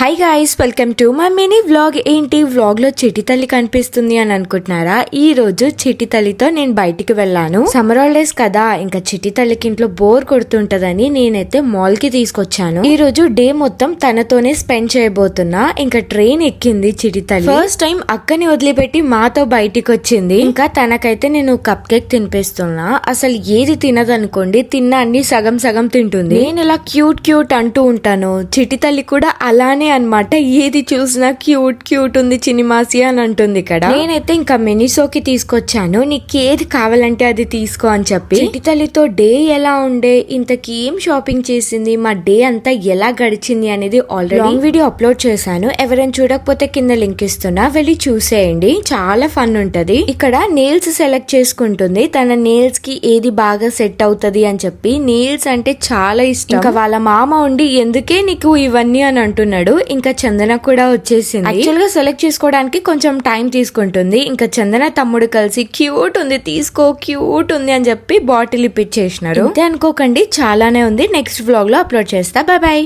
Hi guys, welcome to my mini vlog. ఏంటి vlog లో చిట్టి తల్లి కనిపిస్తుంది అని అనుకుంటున్నారా? ఈ రోజు చిట్టి తల్లితో నేను బయటికి వెళ్ళాను. సమ్మర్ హాలిడేస్ కదా, ఇంకా చిట్టి తల్లికి ఇంట్లో బోర్ కొడుతుంటదని నేనైతే మాల్ కి తీసుకొచ్చాను. ఈ రోజు డే మొత్తం తనతోనే స్పెండ్ చేయబోతున్నా. ఇంకా ట్రైన్ ఎక్కింది చిట్టి తల్లి. ఫస్ట్ టైం అక్కని వదిలిపెట్టి మాతో బయటికి వచ్చింది. ఇంకా తనకైతే నేను కప్ కేక్ తినిపిస్తున్నా. అసలు ఏది తినదనుకోండి, తిన్న అన్ని సగం సగం తింటుంది. నేను ఇలా క్యూట్ క్యూట్ అంటూ ఉంటాను. చిట్టి తల్లి కూడా అలానే అన్నమాట. ఏది చూసినా క్యూట్ క్యూట్ ఉంది చినిమాసి అని అంటుంది. ఇక్కడ నేనైతే ఇంకా మినిసోకి తీసుకొచ్చాను. నీకు ఏది కావాలంటే అది తీసుకో అని చెప్పి. చిట్టి తల్లితో డే ఎలా ఉండే, ఇంతకీ ఏం షాపింగ్ చేసింది, మా డే అంతా ఎలా గడిచింది అనేది ఆల్రెడీ వీడియో అప్లోడ్ చేశాను. ఎవరైనా చూడకపోతే కింద లింక్ ఇస్తున్నా, వెళ్ళి చూసేయండి. చాలా ఫన్ ఉంటది. ఇక్కడ నెయిల్స్ సెలెక్ట్ చేసుకుంటుంది. తన నెయిల్స్ కి ఏది బాగా సెట్ అవుతది అని చెప్పి. నెయిల్స్ అంటే చాలా ఇష్టం. ఇంకా వాళ్ళ మామ ఉండి ఎందుకే నీకు ఇవన్నీ అని అంటున్నాడు. ఇంకా చందన కూడా వచ్చేసింది. యాక్చువల్ గా సెలెక్ట్ చేసుకోవడానికి కొంచెం టైం తీసుకుంటుంది. ఇంకా చందన తమ్ముడు కలిసి క్యూట్ ఉంది తీసుకో, క్యూట్ ఉంది అని చెప్పి బాటిల్ ఇప్పించేసినారు. అంతే అనుకోకండి, చాలానే ఉంది. నెక్స్ట్ వ్లాగ్ లో అప్లోడ్ చేస్తా. Bye bye.